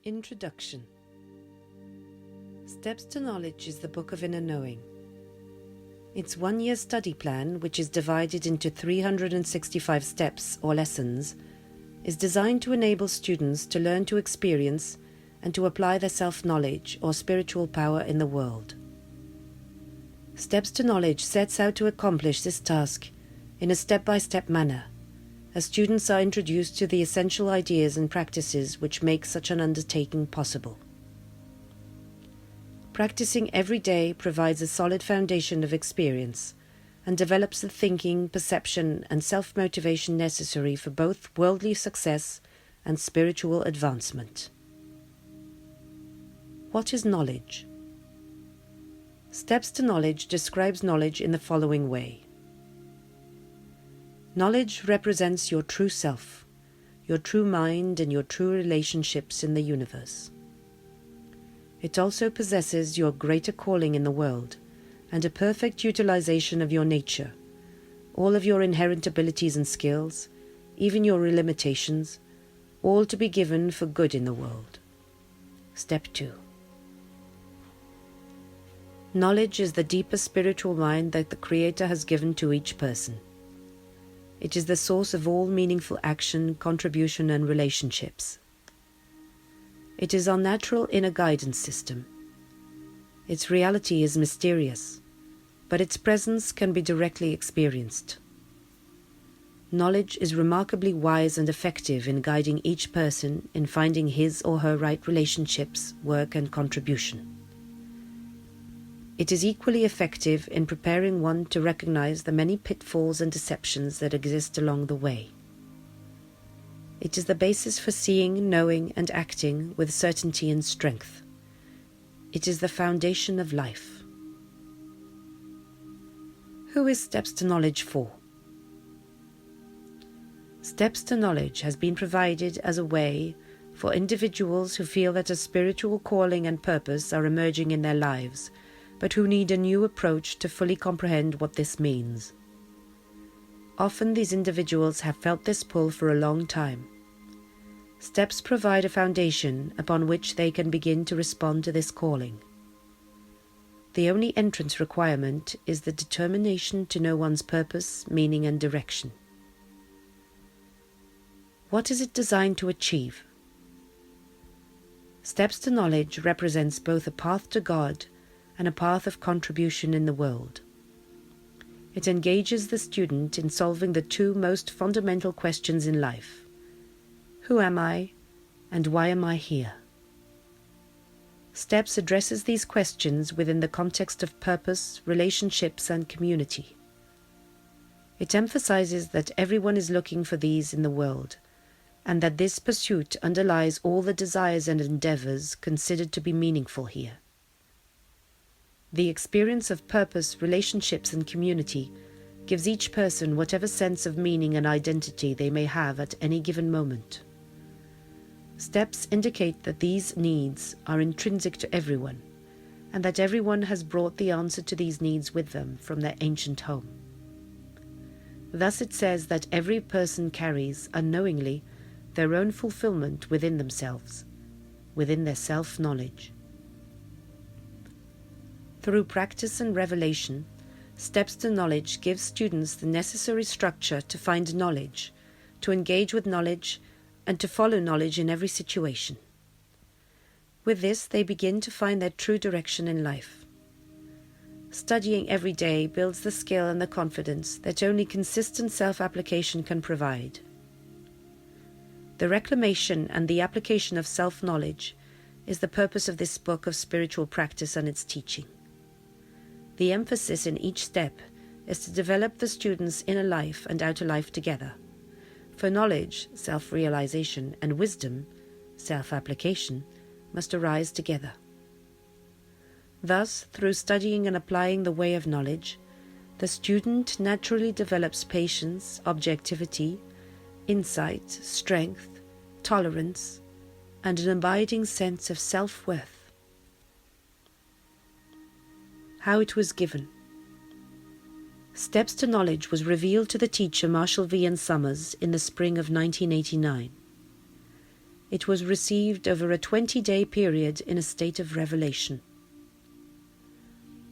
Introduction. Steps to Knowledge is the book of inner knowing. Its one-year study plan, which is divided into 365 steps or lessons, is designed to enable students to learn to experience and to apply their self-knowledge or spiritual power in the world. Steps to Knowledge sets out to accomplish this task in a step-by-step manner, as students are introduced to the essential ideas and practices which make such an undertaking possible. Practicing every day provides a solid foundation of experience and develops the thinking, perception, and self-motivation necessary for both worldly success and spiritual advancement. What is knowledge? Steps to Knowledge describes knowledge in the following way. Knowledge represents your true self, your true mind, and your true relationships in the universe. It also possesses your greater calling in the world and a perfect utilization of your nature, all of your inherent abilities and skills, even your limitations, all to be given for good in the world. Step 2. Knowledge is the deeper spiritual mind that the Creator has given to each person. It is the source of all meaningful action, contribution, and relationships. It is our natural inner guidance system. Its reality is mysterious, but its presence can be directly experienced. Knowledge is remarkably wise and effective in guiding each person in finding his or her right relationships, work, and contribution. It is equally effective in preparing one to recognize the many pitfalls and deceptions that exist along the way. It is the basis for seeing, knowing, and acting with certainty and strength. It is the foundation of life. Who is Steps to Knowledge for? Steps to Knowledge has been provided as a way for individuals who feel that a spiritual calling and purpose are emerging in their lives, but who need a new approach to fully comprehend what this means. Often these individuals have felt this pull for a long time. Steps provide a foundation upon which they can begin to respond to this calling. The only entrance requirement is the determination to know one's purpose, meaning, and direction. What is it designed to achieve? Steps to Knowledge represents both a path to God and a path of contribution in the world. It engages the student in solving the two most fundamental questions in life. Who am I, and why am I here? Steps addresses these questions within the context of purpose, relationships, and community. It emphasizes that everyone is looking for these in the world, and that this pursuit underlies all the desires and endeavors considered to be meaningful here. The experience of purpose, relationships, and community gives each person whatever sense of meaning and identity they may have at any given moment. Steps indicate that these needs are intrinsic to everyone, and that everyone has brought the answer to these needs with them from their ancient home. Thus it says that every person carries, unknowingly, their own fulfillment within themselves, within their self-knowledge. Through practice and revelation, Steps to Knowledge gives students the necessary structure to find knowledge, to engage with knowledge, and to follow knowledge in every situation. With this, they begin to find their true direction in life. Studying every day builds the skill and the confidence that only consistent self-application can provide. The reclamation and the application of self-knowledge is the purpose of this book of spiritual practice and its teaching. The emphasis in each step is to develop the student's inner life and outer life together. For knowledge, self-realization, and wisdom, self-application, must arise together. Thus, through studying and applying the way of knowledge, the student naturally develops patience, objectivity, insight, strength, tolerance, and an abiding sense of self-worth. How it was given. Steps to Knowledge was revealed to the teacher Marshall V. N. Summers in the spring of 1989. It was received over a 20-day period in a state of revelation.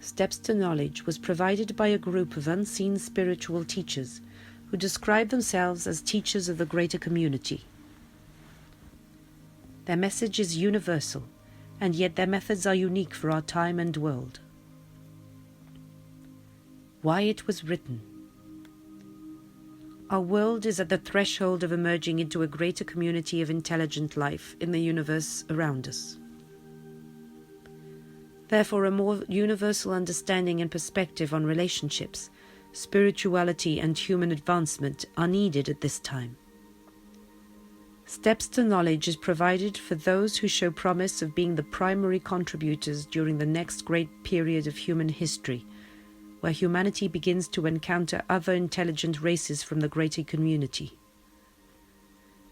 Steps to Knowledge was provided by a group of unseen spiritual teachers who describe themselves as teachers of the greater community. Their message is universal, and yet their methods are unique for our time and world. Why it was written. Our world is at the threshold of emerging into a greater community of intelligent life in the universe around us. Therefore, a more universal understanding and perspective on relationships, spirituality, and human advancement are needed at this time. Steps to Knowledge is provided for those who show promise of being the primary contributors during the next great period of human history, where humanity begins to encounter other intelligent races from the greater community.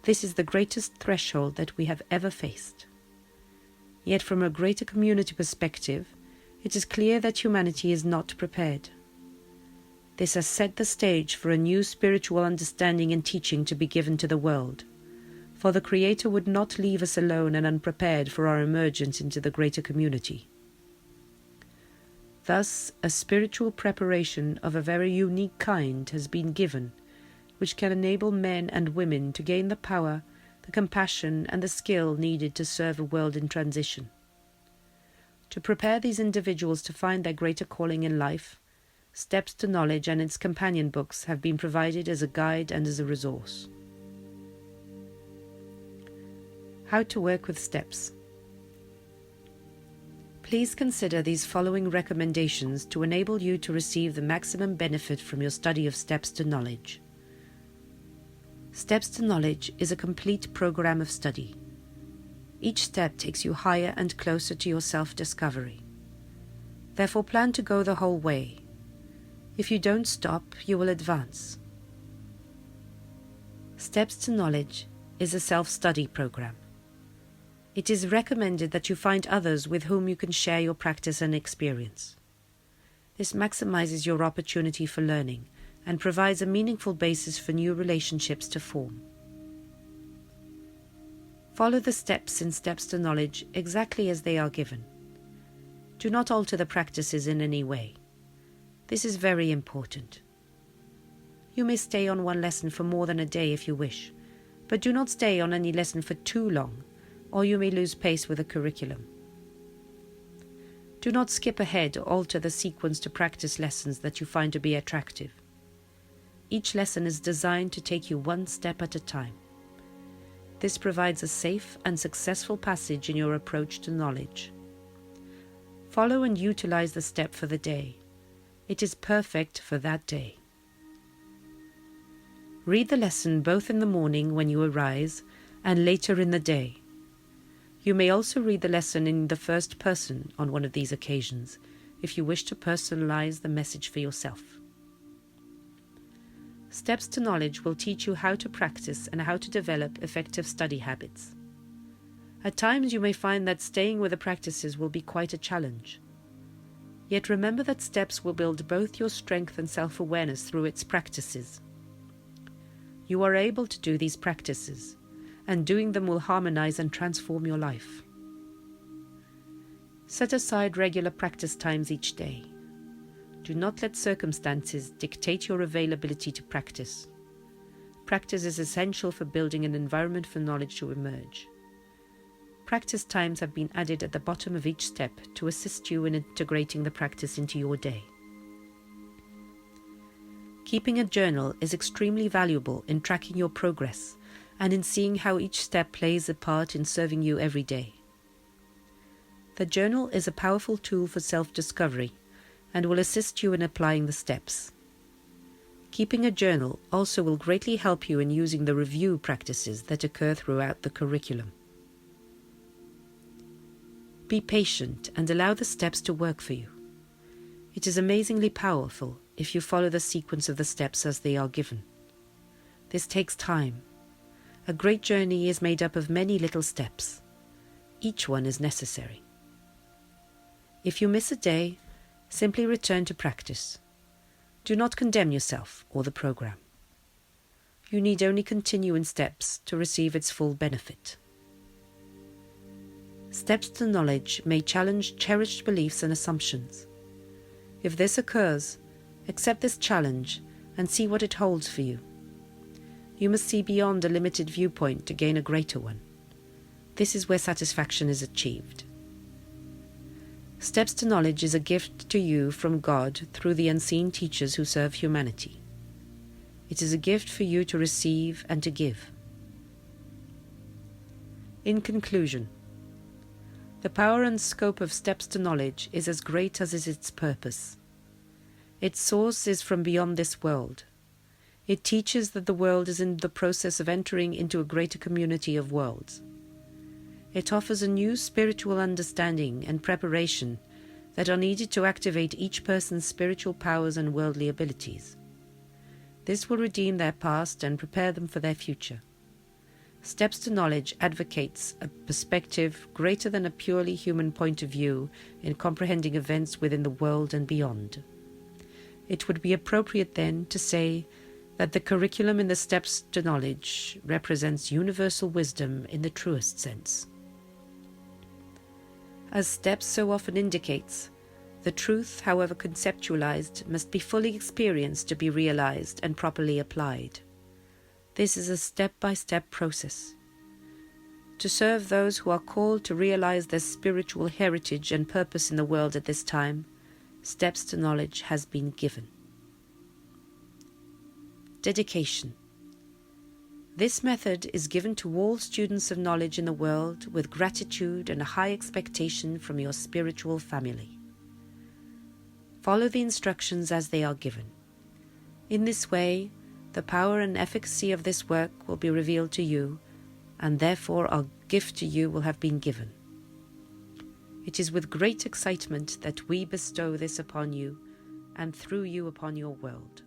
This is the greatest threshold that we have ever faced. Yet from a greater community perspective, it is clear that humanity is not prepared. This has set the stage for a new spiritual understanding and teaching to be given to the world, for the Creator would not leave us alone and unprepared for our emergence into the greater community. Thus, a spiritual preparation of a very unique kind has been given, which can enable men and women to gain the power, the compassion, and the skill needed to serve a world in transition. To prepare these individuals to find their greater calling in life, Steps to Knowledge and its companion books have been provided as a guide and as a resource. How to work with steps. Please consider these following recommendations to enable you to receive the maximum benefit from your study of Steps to Knowledge. Steps to Knowledge is a complete program of study. Each step takes you higher and closer to your self-discovery. Therefore, plan to go the whole way. If you don't stop, you will advance. Steps to Knowledge is a self-study program. It is recommended that you find others with whom you can share your practice and experience. This maximizes your opportunity for learning and provides a meaningful basis for new relationships to form. Follow the steps in Steps to Knowledge exactly as they are given. Do not alter the practices in any way. This is very important. You may stay on one lesson for more than a day if you wish, but do not stay on any lesson for too long, or you may lose pace with the curriculum. Do not skip ahead or alter the sequence to practice lessons that you find to be attractive. Each lesson is designed to take you one step at a time. This provides a safe and successful passage in your approach to knowledge. Follow and utilize the step for the day. It is perfect for that day. Read the lesson both in the morning when you arise and later in the day. You may also read the lesson in the first person on one of these occasions, if you wish to personalize the message for yourself. Steps to Knowledge will teach you how to practice and how to develop effective study habits. At times you may find that staying with the practices will be quite a challenge. Yet remember that Steps will build both your strength and self-awareness through its practices. You are able to do these practices, and doing them will harmonize and transform your life. Set aside regular practice times each day. Do not let circumstances dictate your availability to practice. Practice is essential for building an environment for knowledge to emerge. Practice times have been added at the bottom of each step to assist you in integrating the practice into your day. Keeping a journal is extremely valuable in tracking your progress and in seeing how each step plays a part in serving you every day. The journal is a powerful tool for self-discovery and will assist you in applying the steps. Keeping a journal also will greatly help you in using the review practices that occur throughout the curriculum. Be patient and allow the steps to work for you. It is amazingly powerful if you follow the sequence of the steps as they are given. This takes time. A great journey is made up of many little steps. Each one is necessary. If you miss a day, simply return to practice. Do not condemn yourself or the program. You need only continue in Steps to receive its full benefit. Steps to knowledge may challenge cherished beliefs and assumptions. If this occurs, accept this challenge and see what it holds for you. You must see beyond a limited viewpoint to gain a greater one. This is where satisfaction is achieved. Steps to knowledge is a gift to you from God through the unseen teachers who serve humanity. It is a gift for you to receive and to give. In conclusion, the power and scope of steps to knowledge is as great as is its purpose. Its source is from beyond this world. It teaches that the world is in the process of entering into a greater community of worlds. It offers a new spiritual understanding and preparation that are needed to activate each person's spiritual powers and worldly abilities. This will redeem their past and prepare them for their future. Steps to knowledge advocates a perspective greater than a purely human point of view in comprehending events within the world and beyond. It would be appropriate then to say that the curriculum in the Steps to Knowledge represents universal wisdom in the truest sense. As Steps so often indicates, the truth, however conceptualized, must be fully experienced to be realized and properly applied. This is a step-by-step process. To serve those who are called to realize their spiritual heritage and purpose in the world at this time, Steps to Knowledge has been given. Dedication. This method is given to all students of knowledge in the world with gratitude and a high expectation from your spiritual family. Follow the instructions as they are given. In this way, the power and efficacy of this work will be revealed to you, and therefore our gift to you will have been given. It is with great excitement that we bestow this upon you, and through you upon your world.